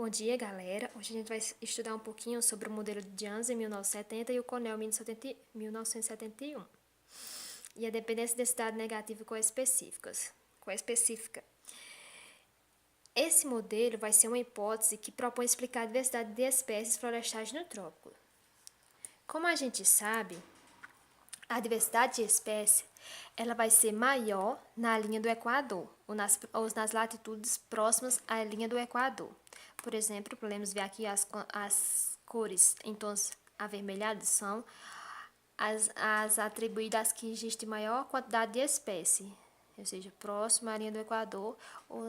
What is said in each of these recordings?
Bom dia, galera. Hoje a gente vai estudar um pouquinho sobre o modelo de Janssen em 1970 e o Cornell em 1971. E a dependência de densidade negativa coespecífica. Esse modelo vai ser uma hipótese que propõe explicar a diversidade de espécies florestais no trópico. Como a gente sabe, a diversidade de espécies ela vai ser maior na linha do Equador ou nas latitudes próximas à linha do Equador. Por exemplo, podemos ver aqui as cores em tons avermelhados são as atribuídas que existe maior quantidade de espécie, ou seja, próximo à linha do Equador ou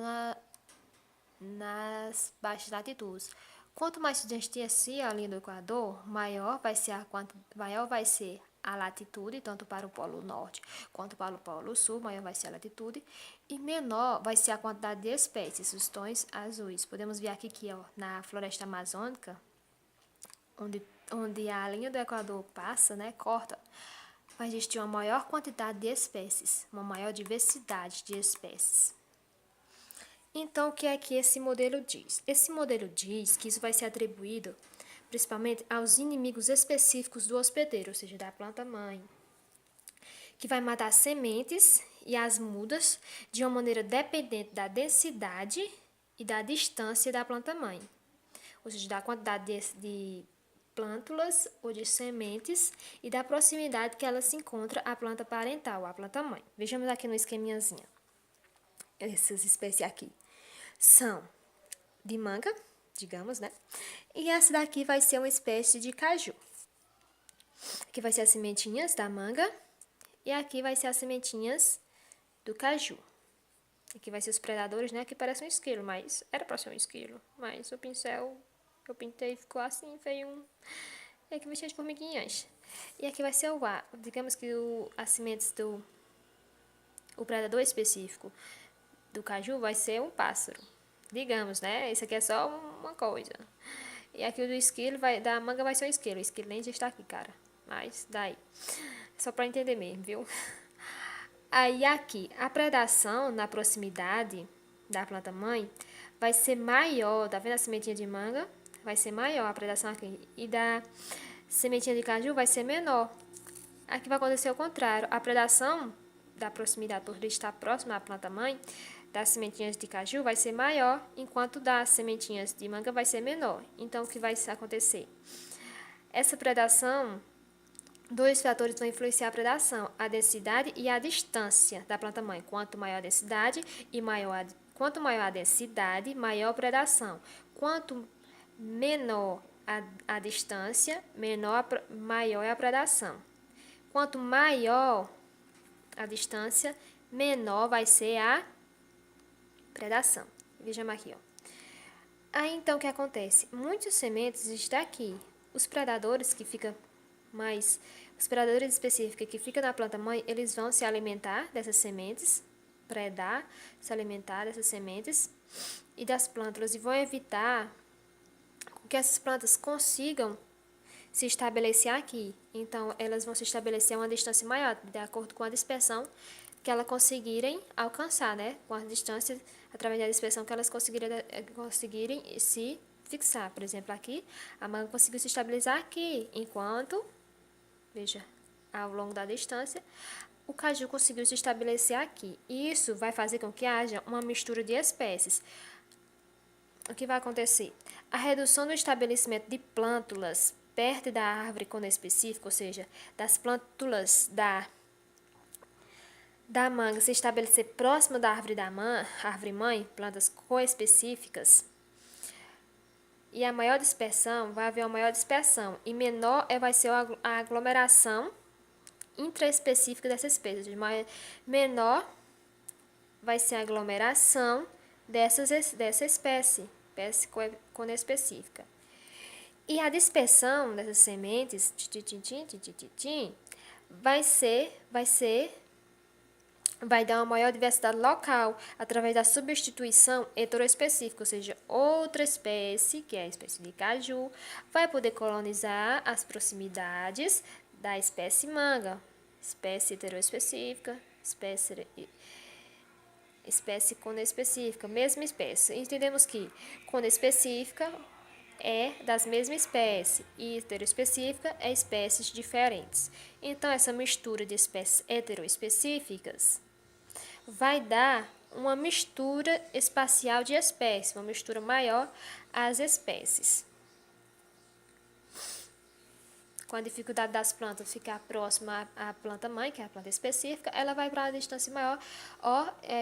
nas baixas latitudes. Quanto mais se distancia a linha do Equador, maior vai ser a latitude, tanto para o Polo Norte quanto para o Polo Sul, maior vai ser a latitude, e menor vai ser a quantidade de espécies, os tons azuis. Podemos ver aqui ó, na floresta amazônica, onde a linha do Equador passa, né, corta, vai existir uma maior quantidade de espécies, uma maior diversidade de espécies. Então, o que é que esse modelo diz? Esse modelo diz que isso vai ser atribuído principalmente aos inimigos específicos do hospedeiro, ou seja, da planta-mãe, que vai matar as sementes e as mudas de uma maneira dependente da densidade e da distância da planta-mãe, ou seja, da quantidade de plântulas ou de sementes e da proximidade que ela se encontra à planta parental, à planta-mãe. Vejamos aqui no esqueminhazinho. Essas espécies aqui são de manga, digamos, né? E essa daqui vai ser uma espécie de caju. Aqui vai ser as sementinhas da manga e aqui vai ser as sementinhas do caju. Aqui vai ser os predadores, né? Aqui parece um esquilo, mas era para ser um esquilo. Mas o pincel que eu pintei ficou assim, feio. E aqui vai ser as formiguinhas. E aqui vai ser digamos que as sementes o predador específico do caju vai ser um pássaro. Digamos, né? Isso aqui é só uma coisa. E aqui o do esquilo, da manga vai ser um esquilo. O esquilo nem já está aqui, cara. Mas, daí. Só para entender mesmo, viu? Aí aqui, a predação na proximidade da planta-mãe vai ser maior. Tá vendo a sementinha de manga? Vai ser maior a predação aqui. E da sementinha de caju vai ser menor. Aqui vai acontecer o contrário. A predação da proximidade, por estar próxima à planta-mãe, das sementinhas de caju vai ser maior, enquanto das sementinhas de manga vai ser menor. Então, o que vai acontecer? Essa predação, dois fatores vão influenciar a predação, a densidade e a distância da planta-mãe. Quanto maior a densidade, quanto maior a densidade, maior a predação. Quanto menor a distância, maior é a predação. Quanto maior a distância, menor vai ser a predação. Vejamos aqui, ó. Aí então o que acontece? Muitas sementes estão aqui. Os predadores os predadores específicos que ficam na planta mãe, eles vão se alimentar dessas sementes, se alimentar dessas sementes e das plântulas e vão evitar que essas plantas consigam se estabelecer aqui. Então, elas vão se estabelecer a uma distância maior, de acordo com a dispersão que elas conseguirem alcançar, né? Com a distância, através da dispersão que elas conseguirem se fixar. Por exemplo, aqui, a manga conseguiu se estabilizar aqui, enquanto, veja, ao longo da distância, o caju conseguiu se estabelecer aqui. Isso vai fazer com que haja uma mistura de espécies. O que vai acontecer? A redução do estabelecimento de plântulas perto da árvore conespecífica, ou seja, das plântulas da manga se estabelecer próximo da árvore mãe, plantas coespecíficas, e a maior dispersão, vai haver uma maior dispersão, e menor vai ser a aglomeração intraespecífica dessas espécies. Menor vai ser a aglomeração dessa espécie conespecífica. E a dispersão dessas sementes vai dar uma maior diversidade local através da substituição heteroespecífica, ou seja, outra espécie, que é a espécie de caju, vai poder colonizar as proximidades da espécie manga, espécie heteroespecífica, espécie conespecífica, mesma espécie. Entendemos que conespecífica é das mesmas espécies e heteroespecífica é espécies diferentes. Então, essa mistura de espécies heteroespecíficas vai dar uma mistura espacial de espécies, uma mistura maior às espécies. Com a dificuldade das plantas ficar próxima à planta mãe, que é a planta específica, ela vai para uma distância maior,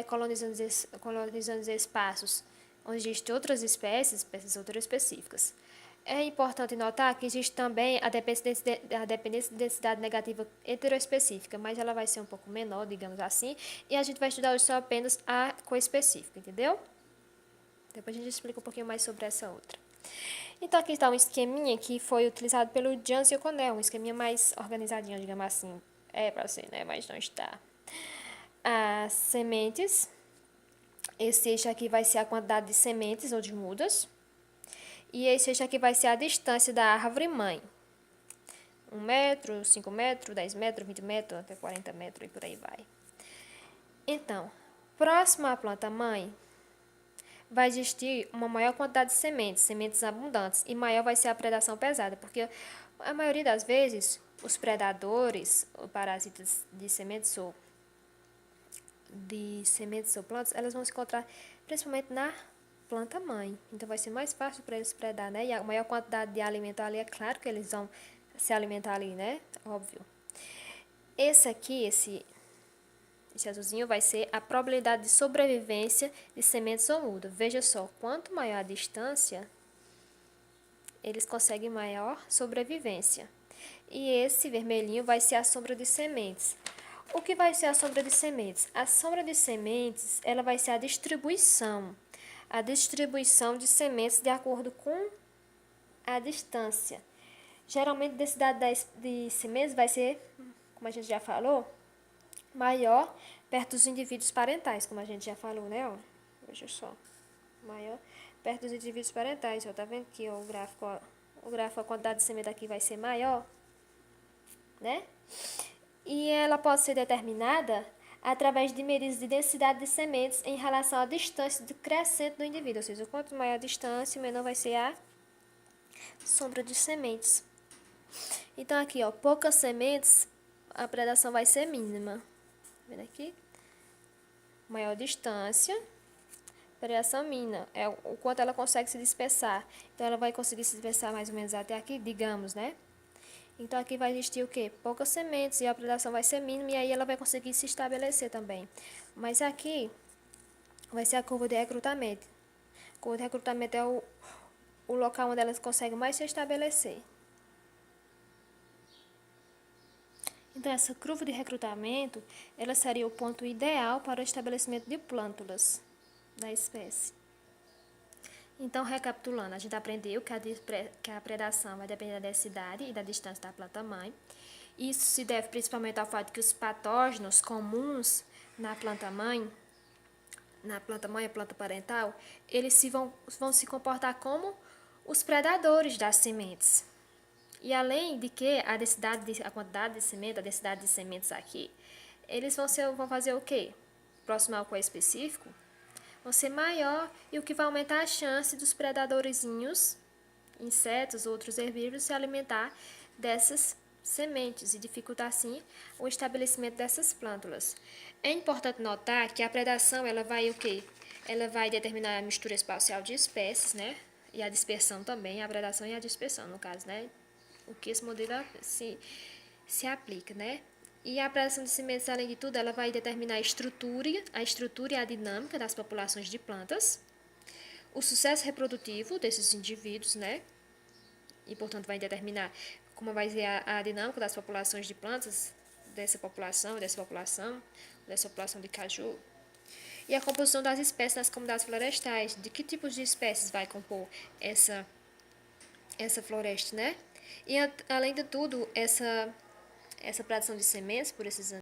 colonizando espaços onde existem outras espécies outroespecíficas. É importante notar que existe também a dependência de densidade negativa heteroespecífica, mas ela vai ser um pouco menor, digamos assim, e a gente vai estudar hoje só apenas a coespecífica, entendeu? Depois a gente explica um pouquinho mais sobre essa outra. Então, aqui está um esqueminha que foi utilizado pelo Jans e O'Connell, um esqueminha mais organizadinho, digamos assim. É para ser, né? Mas não está. As sementes. Esse eixo aqui vai ser a quantidade de sementes ou de mudas. E esse eixo aqui vai ser a distância da árvore mãe. 1 metro, 5 metros, 10 metros, 20 metros, até 40 metros e por aí vai. Então, próximo à planta mãe, vai existir uma maior quantidade de sementes abundantes, e maior vai ser a predação pesada, porque a maioria das vezes os predadores, ou parasitas de sementes ou plantas, elas vão se encontrar principalmente na planta mãe. Então vai ser mais fácil para eles predar, né? E a maior quantidade de alimento ali, é claro que eles vão se alimentar ali, né? Óbvio. Esse aqui, esse azulzinho vai ser a probabilidade de sobrevivência de sementes ou muda. Veja só, quanto maior a distância, eles conseguem maior sobrevivência. E esse vermelhinho vai ser a sombra de sementes. O que vai ser a sombra de sementes? A sombra de sementes, ela vai ser a distribuição de sementes de acordo com a distância. Geralmente, a densidade de sementes vai ser, como a gente já falou, maior perto dos indivíduos parentais, como a gente já falou, né? Ó, veja só, maior perto dos indivíduos parentais. Ó, tá vendo que ó, o gráfico, a quantidade de semente aqui vai ser maior, né? E ela pode ser determinada através de medidas de densidade de sementes em relação à distância crescente do indivíduo. Ou seja, quanto maior a distância, menor vai ser a sombra de sementes. Então, aqui, ó, poucas sementes, a predação vai ser mínima. Vendo aqui? Maior distância, predação mínima. É o quanto ela consegue se dispersar. Então, ela vai conseguir se dispersar mais ou menos até aqui, digamos, né? Então, aqui vai existir o quê? Poucas sementes e a predação vai ser mínima e aí ela vai conseguir se estabelecer também. Mas aqui vai ser a curva de recrutamento. A curva de recrutamento é o local onde elas conseguem mais se estabelecer. Então, essa curva de recrutamento, ela seria o ponto ideal para o estabelecimento de plântulas da espécie. Então, recapitulando, a gente aprendeu que a predação vai depender da densidade e da distância da planta-mãe. Isso se deve principalmente ao fato que os patógenos comuns na planta-mãe, a planta parental, eles vão se comportar como os predadores das sementes. E além de que a quantidade de semente, a densidade de sementes aqui, eles vão fazer o quê? Próximo ao coespecífico, vão ser maior e o que vai aumentar a chance dos predadorzinhos, insetos, outros herbívoros, se alimentar dessas sementes e dificultar assim o estabelecimento dessas plântulas. É importante notar que a predação ela vai o quê? Ela vai determinar a mistura espacial de espécies, né? E a dispersão também, a predação e a dispersão, no caso, né? O que esse modelo se aplica, né? E a predação de sementes, além de tudo, ela vai determinar a estrutura e a dinâmica das populações de plantas, o sucesso reprodutivo desses indivíduos, né? E, portanto, vai determinar como vai ser a dinâmica das populações de plantas, dessa população de caju. E a composição das espécies nas comunidades florestais, de que tipos de espécies vai compor essa floresta, né? E, além de tudo, essa predação de sementes por esses